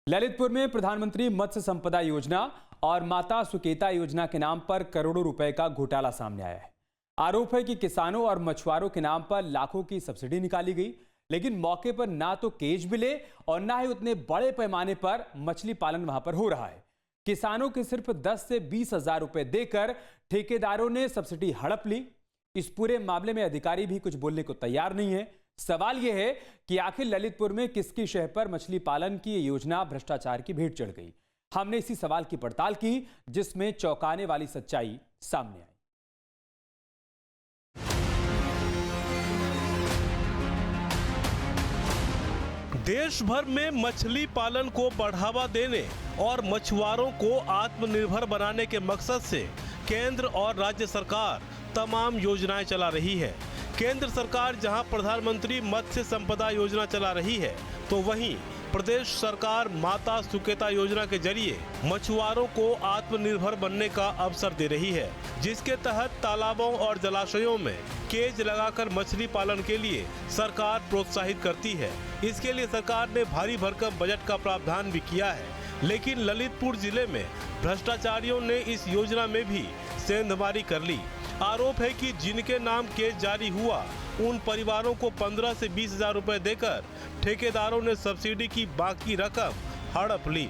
ललितपुर में प्रधानमंत्री मत्स्य संपदा योजना और माता सुकेता योजना के नाम पर करोड़ों रुपए का घोटाला सामने आया है। आरोप है कि किसानों और मछुआरों के नाम पर लाखों की सब्सिडी निकाली गई, लेकिन मौके पर ना तो केज मिले और ना ही उतने बड़े पैमाने पर मछली पालन वहां पर हो रहा है। किसानों के सिर्फ 10 से 20 हजार रुपए देकर ठेकेदारों ने सब्सिडी हड़प ली। इस पूरे मामले में अधिकारी भी कुछ बोलने को तैयार नहीं है। सवाल यह है कि आखिर ललितपुर में किसकी शह पर मछली पालन की ये योजना भ्रष्टाचार की भेंट चढ़ गई। हमने इसी सवाल की पड़ताल की, जिसमें चौंकाने वाली सच्चाई सामने आई। देश भर में मछली पालन को बढ़ावा देने और मछुआरों को आत्मनिर्भर बनाने के मकसद से केंद्र और राज्य सरकार तमाम योजनाएं चला रही है। केंद्र सरकार जहां प्रधानमंत्री मत्स्य संपदा योजना चला रही है, तो वहीं प्रदेश सरकार माता सुकेता योजना के जरिए मछुआरों को आत्मनिर्भर बनने का अवसर दे रही है, जिसके तहत तालाबों और जलाशयों में केज लगाकर मछली पालन के लिए सरकार प्रोत्साहित करती है। इसके लिए सरकार ने भारी भरकम बजट का प्रावधान भी किया है, लेकिन ललितपुर जिले में भ्रष्टाचारियों ने इस योजना में भी सेंधमारी कर ली। आरोप है कि जिनके नाम केस जारी हुआ, उन परिवारों को 15 से 20 हजार रुपए देकर ठेकेदारों ने सब्सिडी की बाकी रकम हड़प ली।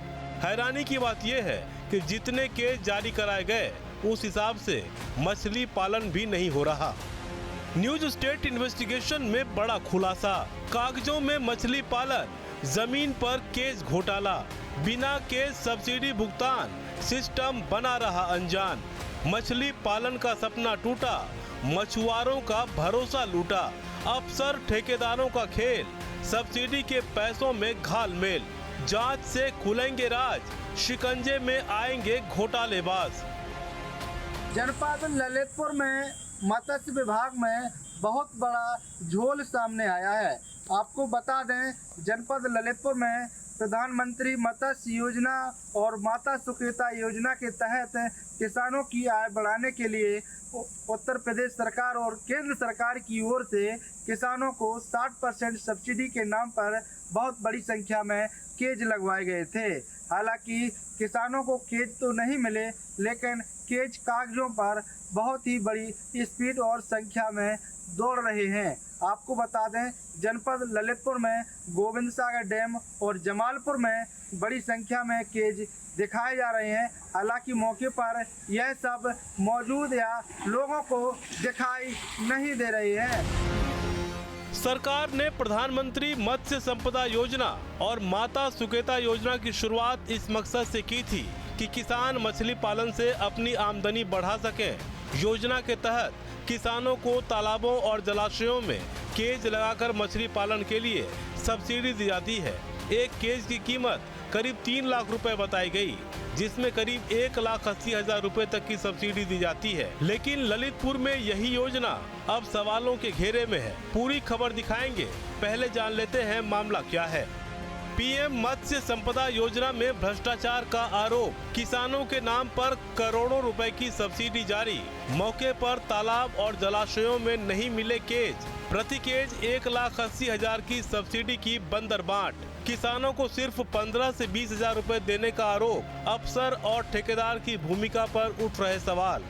हैरानी की बात यह है कि जितने केस जारी कराए गए, उस हिसाब से मछली पालन भी नहीं हो रहा। न्यूज स्टेट इन्वेस्टिगेशन में बड़ा खुलासा, कागजों में मछली पालन, जमीन पर केस घोटाला, बिना केस सब्सिडी भुगतान, सिस्टम बना रहा अनजान। मछली पालन का सपना टूटा, मछुआरों का भरोसा लूटा, अफसर ठेकेदारों का खेल, सब्सिडी के पैसों में घालमेल। जांच से खुलेंगे राज, शिकंजे में आएंगे घोटालेबाज। जनपद ललितपुर में मत्स्य विभाग में बहुत बड़ा झोल सामने आया है। आपको बता दें, जनपद ललितपुर में प्रधानमंत्री मत्स्य योजना और माता सुकेता योजना के तहत किसानों की आय बढ़ाने के लिए उत्तर प्रदेश सरकार और केंद्र सरकार की ओर से किसानों को 60% सब्सिडी के नाम पर बहुत बड़ी संख्या में केज लगवाए गए थे। हालांकि किसानों को केज तो नहीं मिले, लेकिन केज कागजों पर बहुत ही बड़ी स्पीड और संख्या में दौड़ रहे हैं। आपको बता दें, जनपद ललितपुर में गोविंद सागर डैम और जमालपुर में बड़ी संख्या में केज दिखाए जा रहे हैं। हालांकि मौके पर यह सब मौजूद या लोगों को दिखाई नहीं दे रही है। सरकार ने प्रधानमंत्री मत्स्य संपदा योजना और माता सुकेता योजना की शुरुआत इस मकसद से की थी कि किसान मछली पालन से अपनी आमदनी बढ़ा सके। योजना के तहत किसानों को तालाबों और जलाशयों में केज लगाकर मछली पालन के लिए सब्सिडी दी जाती है। एक केज की कीमत करीब 3 लाख रुपए बताई गई, जिसमें करीब 1,80,000 रुपए तक की सब्सिडी दी जाती है। लेकिन ललितपुर में यही योजना अब सवालों के घेरे में है। पूरी खबर दिखाएंगे, पहले जान लेते हैं मामला क्या है। पीएम मत्स्य संपदा योजना में भ्रष्टाचार का आरोप, किसानों के नाम पर करोड़ों रुपए की सब्सिडी जारी, मौके पर तालाब और जलाशयों में नहीं मिले केज, प्रति केज 1,80,000 की सब्सिडी की बंदरबांट, किसानों को सिर्फ 15 से 20 हजार रुपए देने का आरोप, अफसर और ठेकेदार की भूमिका पर उठ रहे सवाल।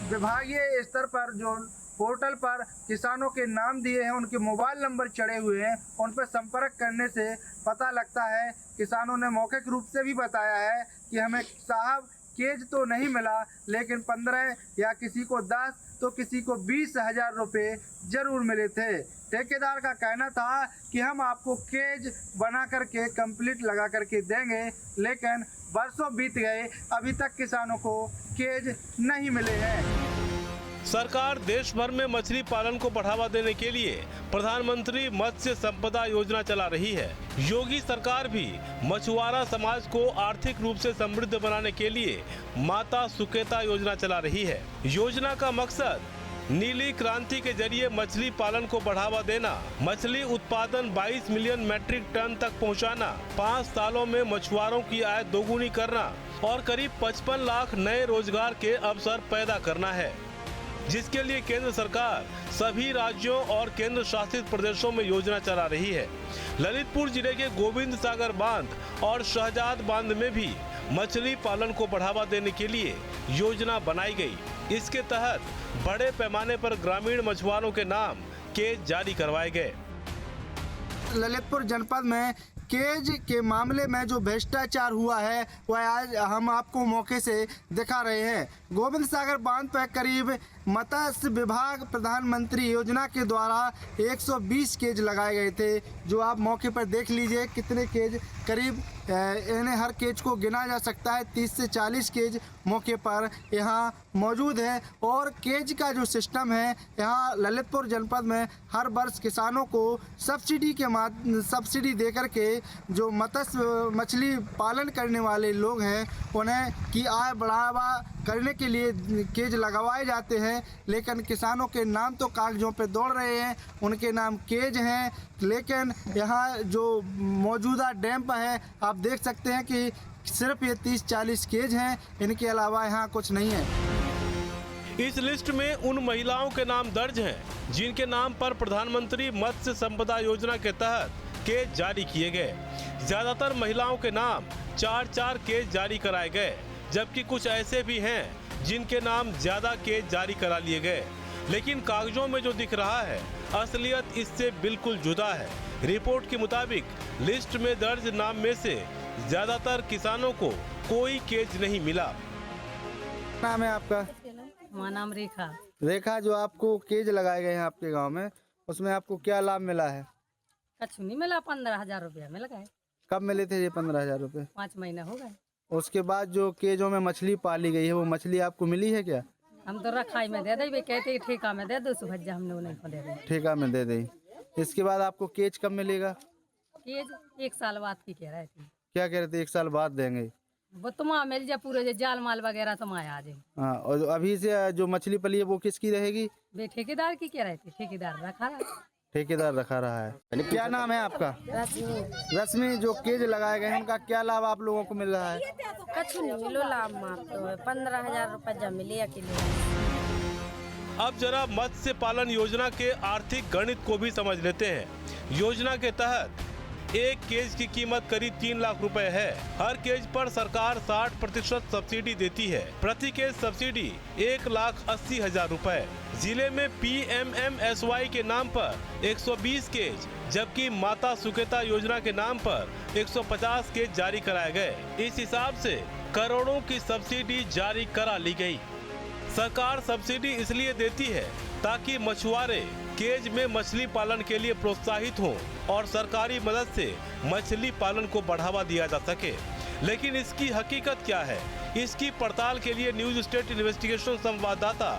विभागीय स्तर पर जो पोर्टल पर किसानों के नाम दिए हैं, उनके मोबाइल नंबर चढ़े हुए हैं, उन पर संपर्क करने से पता लगता है, किसानों ने मौखिक रूप से भी बताया है कि हमें साहब केज तो नहीं मिला, लेकिन 15 या किसी को 10 तो किसी को 20 हजार रुपये जरूर मिले थे। ठेकेदार का कहना था कि हम आपको केज बना करके कंप्लीट लगा करके देंगे, लेकिन वर्षों बीत गए, अभी तक किसानों को केज नहीं मिले हैं। सरकार देश भर में मछली पालन को बढ़ावा देने के लिए प्रधानमंत्री मत्स्य संपदा योजना चला रही है। योगी सरकार भी मछुआरा समाज को आर्थिक रूप से समृद्ध बनाने के लिए माता सुकेता योजना चला रही है। योजना का मकसद नीली क्रांति के जरिए मछली पालन को बढ़ावा देना, मछली उत्पादन 22 मिलियन मैट्रिक टन तक पहुंचाना, 5 सालों में मछुआरों की आय दोगुनी करना और करीब 55 लाख नए रोजगार के अवसर पैदा करना है। जिसके लिए केंद्र सरकार सभी राज्यों और केंद्र शासित प्रदेशों में योजना चला रही है। ललितपुर जिले के गोविंद सागर बांध और शहजाद बांध में भी मछली पालन को बढ़ावा देने के लिए योजना बनाई गई। इसके तहत बड़े पैमाने पर ग्रामीण मछुआरों के नाम केज जारी करवाए गए। ललितपुर जनपद में केज के मामले में जो भ्रष्टाचार हुआ है वह आज हम आपको मौके से दिखा रहे हैं। गोविंद सागर बांध पर करीब मत्स्य विभाग प्रधानमंत्री योजना के द्वारा 120 केज लगाए गए थे, जो आप मौके पर देख लीजिए कितने केज करीब इन्हें हर केज को गिना जा सकता है। 30 से 40 केज मौके पर यहाँ मौजूद है और केज का जो सिस्टम है यहाँ ललितपुर जनपद में हर वर्ष किसानों को सब्सिडी दे करके जो मछली पालन करने वाले लोग हैं उन्हें की आय बढ़ावा करने के लिए केज लगवाए जाते हैं, लेकिन किसानों के नाम तो कागजों पे दौड़ रहे हैं, उनके नाम केज हैं। लेकिन यहाँ जो मौजूदा डैम है आप देख सकते हैं कि सिर्फ ये 30-40 केज हैं, इनके अलावा यहाँ कुछ नहीं है। इस लिस्ट में उन महिलाओं के नाम दर्ज हैं जिनके नाम पर प्रधानमंत्री मत्स्य संपदा योजना के तहत केज जारी किए गए। ज्यादातर महिलाओं के नाम 4-4 केज जारी कराए गए, जबकि कुछ ऐसे भी हैं जिनके नाम ज्यादा केज जारी करा लिए गए, लेकिन कागजों में जो दिख रहा है असलियत इससे बिल्कुल जुदा है। रिपोर्ट के मुताबिक लिस्ट में दर्ज नाम में से ज्यादातर किसानों को कोई केज नहीं मिला। नाम है आपका? हमारा नाम रेखा। रेखा, जो आपको केज लगाए गए हैं आपके गांव में, उसमें आपको क्या लाभ मिला है? कछ नहीं मिला, 15,000 रुपया मिल गए। कब मिले थे ये 15,000 रुपये? 5 महीने हो गए। उसके बाद जो केजों में मछली पाली गई है वो मछली आपको मिली है क्या? हम तो रखाई में दे दे, कहते ठेका में दे दो, सुभज्जा हमने उन्हें को दे दी। ठेका में दे दी। इसके बाद आपको केज कब मिलेगा? केज 1 साल बाद की कह रहे थे। क्या कह रहे थे? 1 साल बाद देंगे। वो तुम्हारा मिल जाए पूरे, जो जाल माल वगैरह तुम आ जाए। हाँ, और अभी से जो मछली पली है वो किसकी रहेगी? वे ठेकेदार की कह रहे थे, ठेकेदार रखा रहा। ठेकेदार रखा रहा है। क्या नाम है आपका? रश्मि। जो केज लगाए गए हैं उनका क्या लाभ आप लोगों को मिल रहा है? कछु नहीं मिलो लाभ, माफ तो 15,000 रुपये जब मिले अकेले। अब जरा मत्स्य पालन योजना के आर्थिक गणित को भी समझ लेते हैं। योजना के तहत एक केज की कीमत करीब 3 लाख रुपए है। हर केज पर सरकार 60% सब्सिडी देती है। प्रति केज सब्सिडी 1,80,000 रुपए। जिले में PMMSY के नाम पर 120 केज, जबकि माता सुकेता योजना के नाम पर 150 केज जारी कराए गए। इस हिसाब से करोड़ों की सब्सिडी जारी करा ली गई। सरकार सब्सिडी इसलिए देती है ताकि मछुआरे केज में मछली पालन के लिए प्रोत्साहित हों और सरकारी मदद से मछली पालन को बढ़ावा दिया जा सके। लेकिन इसकी हकीकत क्या है, इसकी पड़ताल के लिए न्यूज स्टेट इन्वेस्टिगेशन संवाददाता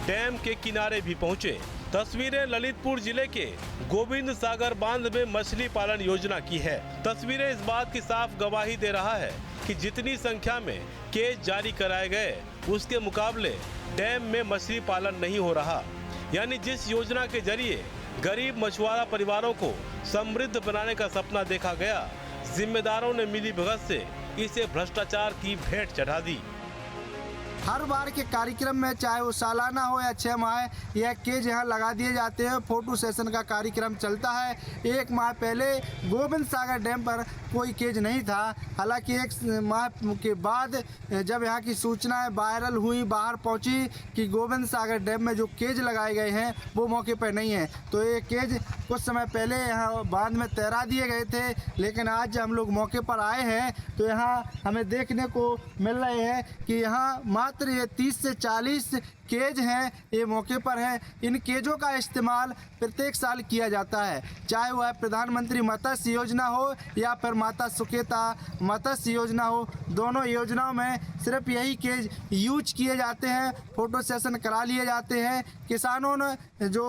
डैम के किनारे भी पहुंचे। तस्वीरें ललितपुर जिले के गोविंद सागर बांध में मछली पालन योजना की है। तस्वीरें इस बात की साफ गवाही दे रहा है कि जितनी संख्या में केज जारी कराए गए उसके मुकाबले डैम में मछली पालन नहीं हो रहा। यानी जिस योजना के जरिए गरीब मछुआरा परिवारों को समृद्ध बनाने का सपना देखा गया, जिम्मेदारों ने मिलीभगत से इसे भ्रष्टाचार की भेंट चढ़ा दी। हर बार के कार्यक्रम में, चाहे वो सालाना हो या 6 माह, यह केज यहाँ लगा दिए जाते हैं। फोटो सेशन का कार्यक्रम चलता है। 1 माह पहले गोविंद सागर डैम पर कोई केज नहीं था। हालांकि 1 माह के बाद जब यहाँ की सूचनाएं वायरल हुई, बाहर पहुँची कि गोविंद सागर डैम में जो केज लगाए गए हैं वो मौके पर नहीं है, तो ये केज कुछ समय पहले यहाँ बांध में तैरा दिए गए थे। लेकिन आज हम लोग मौके पर आए हैं तो यहाँ हमें देखने को मिल रहे हैं कि यहाँ मात्र ये 30 से 40 केज हैं, ये मौके पर हैं। इन केजों का इस्तेमाल प्रत्येक साल किया जाता है, चाहे वह प्रधानमंत्री मत्स्य योजना हो या फिर माता सुकेता मत्स्य योजना हो। दोनों योजनाओं में सिर्फ यही केज यूज किए जाते हैं, फोटो सेशन करा लिए जाते हैं। किसानों ने जो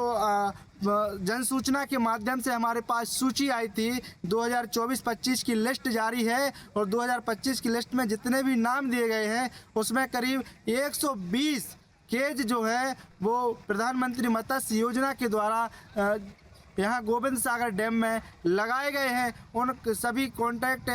जन सूचना के माध्यम से हमारे पास सूची आई थी, 2024-25 की लिस्ट जारी है और 2025 की लिस्ट में जितने भी नाम दिए गए हैं उसमें करीब 120 केज जो है वो प्रधानमंत्री मत्स्य योजना के द्वारा यहाँ गोविंद सागर डैम में लगाए गए हैं। उन सभी कॉन्टैक्ट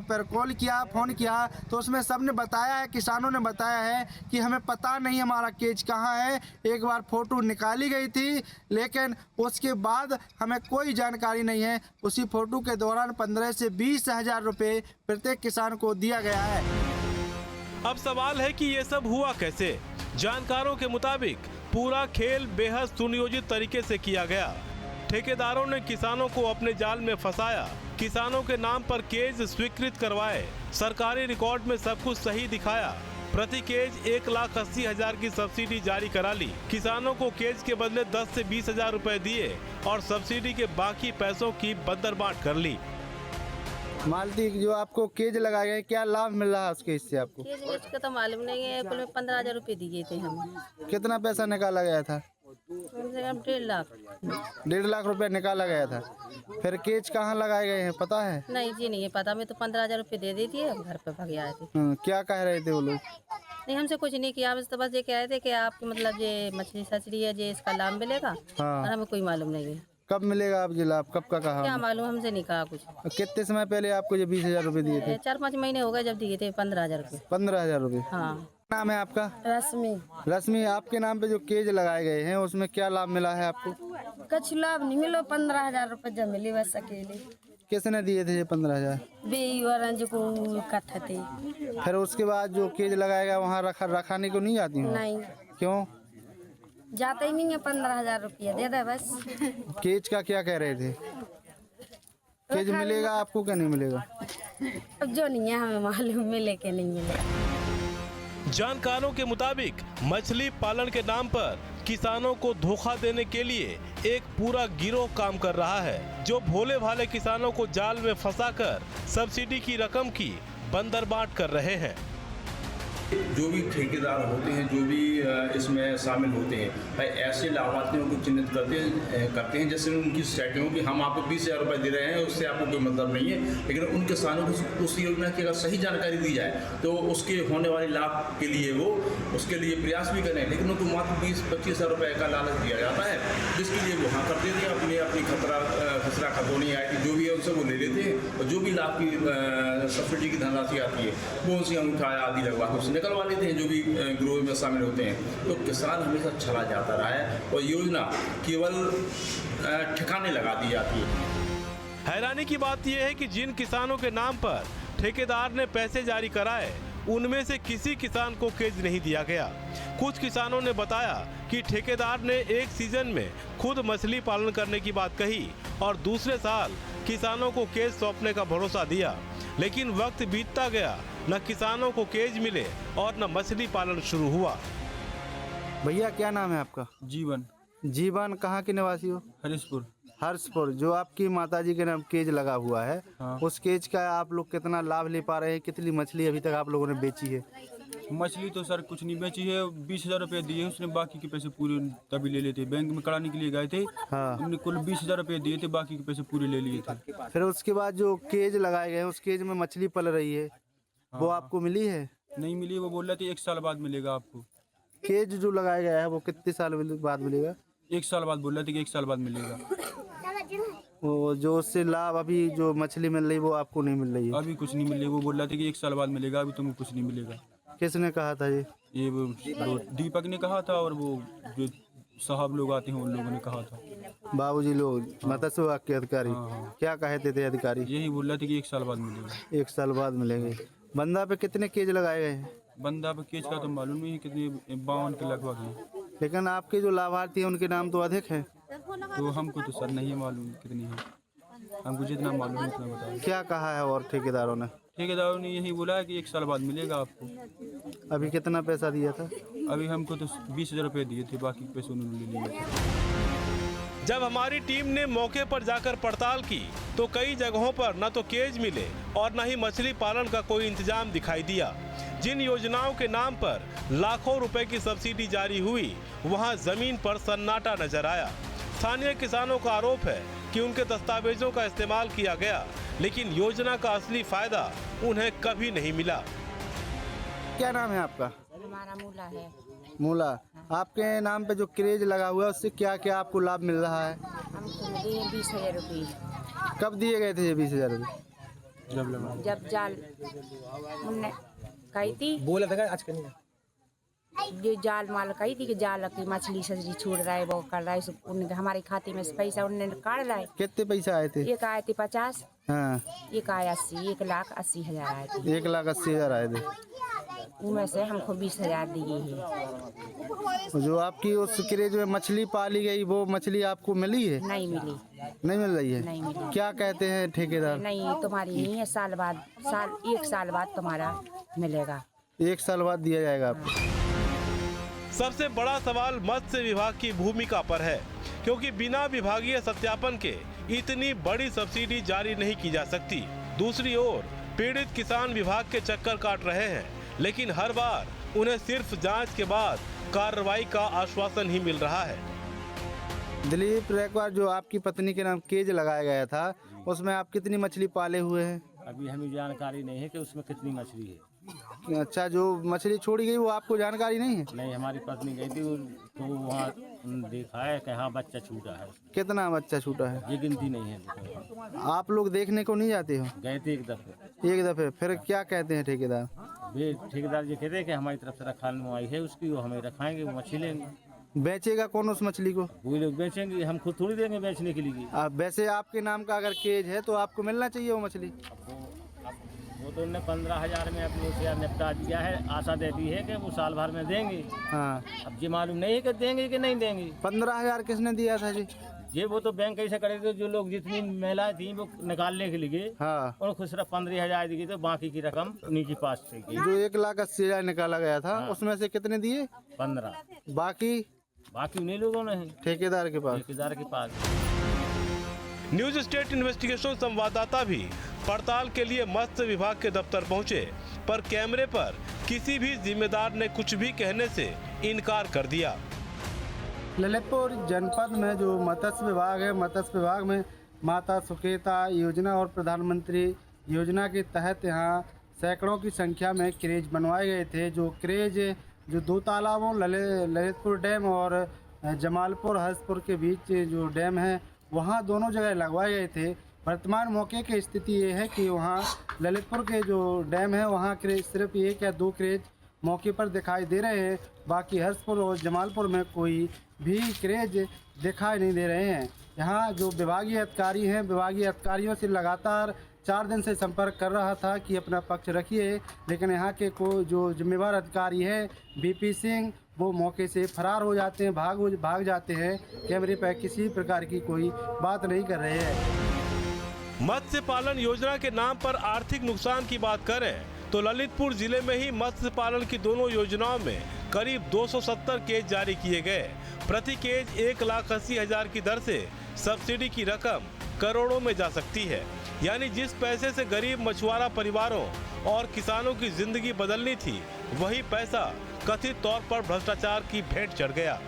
पर कॉल किया, फ़ोन किया तो उसमें सब ने बताया है, किसानों ने बताया है कि हमें पता नहीं हमारा केज कहाँ है। एक बार फ़ोटो निकाली गई थी लेकिन उसके बाद हमें कोई जानकारी नहीं है। उसी फ़ोटो के दौरान 15 से 20 हज़ार रुपये प्रत्येक किसान को दिया गया है। अब सवाल है कि ये सब हुआ कैसे। जानकारों के मुताबिक पूरा खेल बेहद सुनियोजित तरीके से किया गया। ठेकेदारों ने किसानों को अपने जाल में फंसाया, किसानों के नाम पर केज स्वीकृत करवाए, सरकारी रिकॉर्ड में सब कुछ सही दिखाया, प्रति केज 1,80,000 की सब्सिडी जारी करा ली, किसानों को केज के बदले 10 से 20 हज़ार रुपए दिए और सब्सिडी के बाकी पैसों की बंदरबांट कर ली। मालती, जो आपको केज लगाए गए क्या लाभ मिल रहा है उसके हिस्से आपको? केज का तो मालूम नहीं है, कुल में 15,000 रुपये दिए थे हमें। कितना पैसा निकाला गया था? कम से कम 1.5 लाख। 1.5 लाख रुपए निकाला गया था। फिर केज कहाँ लगाए गए हैं पता है? नहीं जी, नहीं है पता। मैं तो 15,000 रुपये दे दी थी, हम घर पे भाग आए थे। क्या कह रहे थे वो लोग? नहीं, हमसे कुछ नहीं किया, बस ये कह रहे थे कि आपकी मतलब ये मछली सब्सिडी है, ये इसका लाभ मिलेगा। हाँ। और हमें कोई मालूम नहीं है कब मिलेगा आप जिला? कब का कहा? क्या मालूम, हमसे नहीं कहा कुछ। कितने समय पहले आपको ये 20 हज़ार रुपये दिए थे? 4-5 महीने हो गए जब दिए थे 15,000 रुपये। 15,000 रुपये। हाँ। नाम है आपका? रश्मि। रश्मि, आपके नाम पे जो केज लगाए गए हैं उसमें क्या लाभ मिला है आपको? कुछ लाभ नहीं मिलो, 15,000 रुपये जब मिली बस अकेले। किसने दिए थे ये 15,000? बेयूरंज को इकट्ठा थे। फिर उसके बाद जो केज लगाएगा वहाँ रखाने को नहीं जाती हूँ? नहीं क्यों जाता ही नहीं है। 15,000 रुपया दे दे बस। केज का क्या कह रहे थे? केज मिलेगा आपको क्या नहीं मिलेगा? अब जो नहीं है हमें मालूम, मिले के नहीं मिले। जानकारों के मुताबिक मछली पालन के नाम पर किसानों को धोखा देने के लिए एक पूरा गिरोह काम कर रहा है, जो भोले भाले किसानों को जाल में फंसाकर सब्सिडी की रकम की बंदरबांट कर रहे हैं। जो भी ठेकेदार होते हैं, जो भी इसमें शामिल होते हैं, भाई ऐसे लाभार्थियों को चिन्हित करते हैं जैसे उनकी सोसाइटी हो कि हम आपको 20,000 रुपये दे रहे हैं, उससे आपको कोई मतलब नहीं है। लेकिन उन किसानों को उस योजना की अगर सही जानकारी दी जाए तो उसके होने वाले लाभ के लिए वो उसके लिए प्रयास भी करें, लेकिन उनको मात्र 20-25 हज़ार रुपये का लालच दिया जाता है, जिसके लिए वो हाँ कर देते हैं। अपनी खसरा खतौनी आई थी जो भी है उनसे वो ले लेते हैं और जो भी लाभ की सब्सिडी की धनराशि आती है वो उनसे अंगूठा आदि लगवा के निकलवा लेते हैं जो भी ग्रोह में शामिल होते हैं। तो किसान हमेशा छला जाता रहा है और योजना केवल ठिकाने लगा दी जाती है। हैरानी की बात यह है कि जिन किसानों के नाम पर ठेकेदार ने पैसे जारी कराए उनमें से किसी किसान को केज नहीं दिया गया। कुछ किसानों ने बताया कि ठेकेदार ने एक सीजन में खुद मछली पालन करने की बात कही और दूसरे साल किसानों को केज सौंपने का भरोसा दिया, लेकिन वक्त बीतता गया, न किसानों को केज मिले और न मछली पालन शुरू हुआ। भैया क्या नाम है आपका? जीवन। जीवन, कहाँ के निवासी हो? हरीशपुर। हर्षपुर। जो आपकी माताजी के नाम केज लगा हुआ है, हाँ। उस केज का आप लोग कितना लाभ ले पा रहे हैं? कितनी मछली अभी तक आप लोगों ने बेची है? मछली तो सर कुछ नहीं बेची है, 20,000 रुपये दिए, उसने बाकी के पैसे पूरे तभी ले लेते। बैंक में कराने के लिए गए थे, हाँ। हमने कुल 20,000 रुपये दिए थे, बाकी के पैसे पूरे ले लिए थे। फिर उसके बाद जो केज लगाए गए हैं उस केज में मछली पल रही है, वो आपको मिली है? नहीं मिली, वो बोल रहे थे 1 साल बाद मिलेगा आपको। केज जो लगाया गया है वो कितने साल बाद मिलेगा? 1 साल बाद बोल रहे थे कि 1 साल बाद मिलेगा। वो जो उससे लाभ अभी जो मछली मिल रही वो आपको नहीं मिल रही है? अभी कुछ नहीं मिलेगा, वो बोल रहे थे कि 1 साल बाद मिलेगा, अभी तुमको कुछ नहीं मिलेगा। किसने कहा था ये वो दीपक ने कहा था और वो जो साहब लोग आते हैं उन लोगों ने कहा था। बाबूजी लोग, मत्स्य विभाग के अधिकारी? हाँ। क्या कहते थे अधिकारी? यही बोल रहे थे कि 1 साल बाद मिलेगा। 1 साल बाद मिलेंगे। बंदा पे कितने केज लगाए गए हैं? बंदा पे केज का तो मालूम नहीं है कितने, 52 के लगभग है। लेकिन आपके जो लाभार्थी हैं उनके नाम तो अधिक हैं। तो हमको तो सर नहीं मालूम कितनी है, हमको जितना मालूम है उतना बताओ। क्या कहा है और ठेकेदारों ने? ठेकेदारों ने यही बोला है कि 1 साल बाद मिलेगा आपको। अभी कितना पैसा दिया था? अभी हमको तो 20,000 रुपये दिए थे, बाकी पैसे उन्होंने ले लिए थे। जब हमारी टीम ने मौके पर जाकर पड़ताल की तो कई जगहों पर न तो केज मिले और न ही मछली पालन का कोई इंतजाम दिखाई दिया। जिन योजनाओं के नाम पर लाखों रुपए की सब्सिडी जारी हुई, वहां जमीन पर सन्नाटा नजर आया। स्थानीय किसानों का आरोप है कि उनके दस्तावेजों का इस्तेमाल किया गया, लेकिन योजना का असली फायदा उन्हें कभी नहीं मिला। क्या नाम है आपका? हमारा मूला है। मूला, आपके नाम पे जो क्रेज लगा हुआ है उससे क्या क्या आपको लाभ मिल रहा है? दिए 20,000 रुपये। कब दिए गए थे ये 20,000 रुपये? जब जाल उनने कही थी, बोला था आज करनी जो जाल माल कही थी कि जाल की मछली सजरी छोड़ रहा है, वो कर रहा है, उन्हें हमारे खाते में से पैसा उन्होंने काट रहा है। कितने पैसे आए थे? एक आए थे 50, हाँ, एक आया 80, 1,80,000 आए थे। 1,80,000 आए थे। उनमें से हमको 20,000 दिए हैं। जो आपकी उस क्रेज में मछली पाली गई वो मछली आपको मिली है? नहीं मिली। नहीं मिल रही है? नहीं मिली। क्या कहते हैं ठेकेदार? नहीं, तुम्हारी नहीं है, साल बाद, एक साल बाद तुम्हारा मिलेगा। 1 साल बाद दिया जाएगा आपको। सबसे बड़ा सवाल मत्स्य विभाग की भूमिका पर है, क्योंकि बिना विभागीय सत्यापन के इतनी बड़ी सब्सिडी जारी नहीं की जा सकती। दूसरी ओर पीड़ित किसान विभाग के चक्कर काट रहे हैं, लेकिन हर बार उन्हें सिर्फ जांच के बाद कार्रवाई का आश्वासन ही मिल रहा है। दिलीप, एक बार जो आपकी पत्नी के नाम केज लगाया गया था, उसमें आप कितनी मछली पाले हुए हैं? अभी हमें जानकारी नहीं है कि उसमें कितनी मछली है। अच्छा, जो मछली छोड़ी गई वो आपको जानकारी नहीं है? नहीं, हमारी पत्नी गई थी तो वहाँ देखा है कि हाँ बच्चा छूटा है। कितना बच्चा छूटा है? ये गिनती नहीं है। आप लोग देखने को नहीं जाते हो? गए थे एक दफे। एक दफे? फिर क्या कहते हैं ठेकेदार? वे ठेकेदार ये कहते हैं कि हमारी तरफ से रखाने आई है उसकी, वो हमें रखाएंगे, वो मछली लेंगे। बेचेगा कौन उस मछली को? वो लोग बेचेंगे, हम खुद थोड़ी देंगे बेचने के लिए। वैसे आपके नाम का अगर केज है तो आपको मिलना चाहिए वो मछली। वो तो उन्होंने 15,000 में अपने से निपटा दिया है, आशा दे दी है कि वो साल भर में देंगे। हाँ, अब ये मालूम नहीं है कि देंगे कि नहीं देंगे। 15,000 किसने दिया था जी? ये वो तो बैंक कैसे करेंगे, जो लोग जितनी महिलाएं थी वो निकालने के लिए, हाँ, उनको सिर्फ 15,000 दी, तो बाकी की रकम उन्हीं के पास थी। जो 1,80,000 निकाला गया था, हाँ। उसमें से कितने दिए? 15। बाकी उन्हीं लोगों ने है, ठेकेदार के पास। ठेकेदार के पास। न्यूज स्टेट इन्वेस्टिगेशन संवाददाता भी पड़ताल के लिए मत्स्य विभाग के दफ्तर पहुंचे, पर कैमरे पर किसी भी जिम्मेदार ने कुछ भी कहने से इनकार कर दिया। ललितपुर जनपद में जो मत्स्य विभाग है, मत्स्य विभाग में माता सुकेता योजना और प्रधानमंत्री योजना के तहत यहाँ सैकड़ों की संख्या में क्रेज बनवाए गए थे। जो क्रेज जो 2 तालाबों ललितपुर डैम और जमालपुर हर्षपुर के बीच जो डैम है, वहाँ दोनों जगह लगवाए गए थे। वर्तमान मौके की स्थिति ये है कि वहाँ ललितपुर के जो डैम है वहाँ क्रेज सिर्फ 1 या 2 क्रेज मौके पर दिखाई दे रहे हैं। बाकी हर्षपुर और जमालपुर में कोई भी क्रेज दिखाई नहीं दे रहे हैं। यहाँ जो विभागीय अधिकारी हैं, विभागीय अधिकारियों से लगातार 4 दिन से संपर्क कर रहा था कि अपना पक्ष रखिए, लेकिन यहाँ के जो जिम्मेवार अधिकारी हैं बीपी सिंह, वो मौके से फरार हो जाते हैं, भाग जाते हैं। कैमरे पर किसी प्रकार की कोई बात नहीं कर रहे हैं। मत्स्य पालन योजना के नाम पर आर्थिक नुकसान की बात करें तो ललितपुर जिले में ही मत्स्य पालन की दोनों योजनाओं में करीब 270 केज जारी किए गए। प्रति केज 1,80,000 की दर से सब्सिडी की रकम करोड़ों में जा सकती है। यानी जिस पैसे से गरीब मछुआरा परिवारों और किसानों की जिंदगी बदलनी थी, वही पैसा कथित तौर पर भ्रष्टाचार की भेंट चढ़ गया।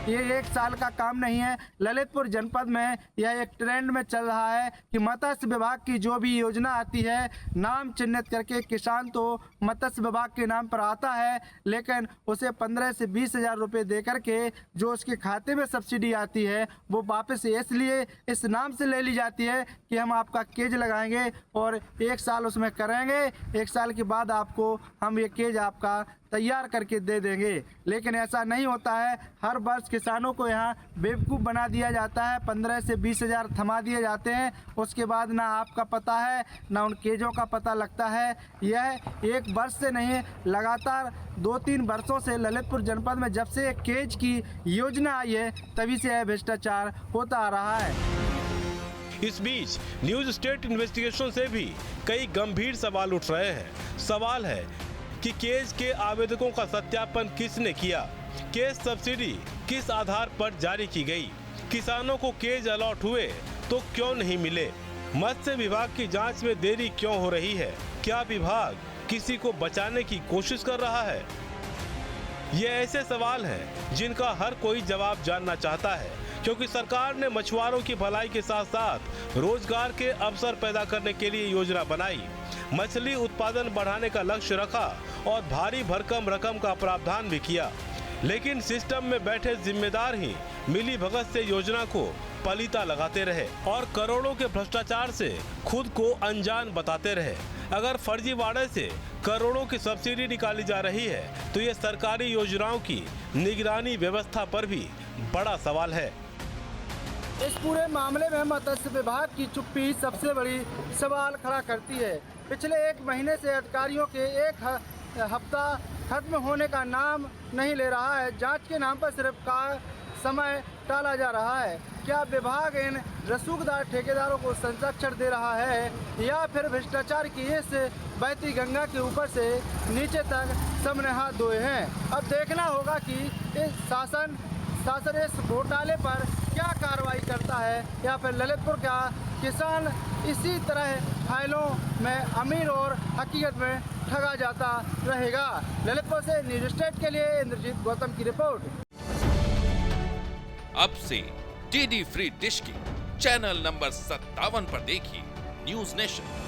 ये 1 साल का काम नहीं है। ललितपुर जनपद में यह एक ट्रेंड में चल रहा है कि मत्स्य विभाग की जो भी योजना आती है, नाम चिन्हित करके किसान तो मत्स्य विभाग के नाम पर आता है, लेकिन उसे 15 से 20,000 रुपये दे करके जो उसके खाते में सब्सिडी आती है वो वापस इसलिए इस नाम से ले ली जाती है कि हम आपका केज लगाएंगे और 1 साल उसमें करेंगे, 1 साल के बाद आपको हम ये केज आपका तैयार करके दे देंगे। लेकिन ऐसा नहीं होता है। हर वर्ष किसानों को यहाँ बेवकूफ़ बना दिया जाता है, 15 से 20,000 थमा दिए जाते हैं। उसके बाद ना आपका पता है ना उन केजों का पता लगता है। यह 1 वर्ष से नहीं, लगातार 2-3 वर्षों से ललितपुर जनपद में जब से केज की योजना आई है तभी से यह भ्रष्टाचार होता आ रहा है। इस बीच न्यूज स्टेट इन्वेस्टिगेशन से भी कई गंभीर सवाल उठ रहे हैं। सवाल है कि केज के आवेदकों का सत्यापन किसने किया? केज सब्सिडी किस आधार पर जारी की गई? किसानों को केज अलॉट हुए तो क्यों नहीं मिले? मत्स्य विभाग की जांच में देरी क्यों हो रही है? क्या विभाग किसी को बचाने की कोशिश कर रहा है? ये ऐसे सवाल हैं जिनका हर कोई जवाब जानना चाहता है, क्योंकि सरकार ने मछुआरों की भलाई के साथ साथ रोजगार के अवसर पैदा करने के लिए योजना बनाई, मछली उत्पादन बढ़ाने का लक्ष्य रखा और भारी भरकम रकम का प्रावधान भी किया। लेकिन सिस्टम में बैठे जिम्मेदार ही मिली भगत से योजना को पलीता लगाते रहे और करोड़ों के भ्रष्टाचार से खुद को अनजान बताते रहे। अगर फर्जीवाड़े से करोड़ों की सब्सिडी निकाली जा रही है तो ये सरकारी योजनाओं की निगरानी व्यवस्था पर भी बड़ा सवाल है। इस पूरे मामले में मत्स्य विभाग की चुप्पी सबसे बड़ी सवाल खड़ा करती है। पिछले 1 महीने से अधिकारियों के एक हफ्ता खत्म होने का नाम नहीं ले रहा है। जांच के नाम पर सिर्फ समय टाला जा रहा है। क्या विभाग इन रसूखदार ठेकेदारों को संरक्षण दे रहा है या फिर भ्रष्टाचार की इस बहती गंगा के ऊपर से नीचे तक सबने हाथ धोए हैं? अब देखना होगा कि इस शासन इस घोटाले पर क्या कार्रवाई करता है या फिर ललितपुर का किसान इसी तरह फाइलों में अमीर और हकीकत में ठगा जाता रहेगा। ललितपुर से न्यूज स्टेट के लिए इंद्रजीत गौतम की रिपोर्ट। अब से डीडी फ्री डिश की चैनल नंबर 57 पर देखिए न्यूज नेशन।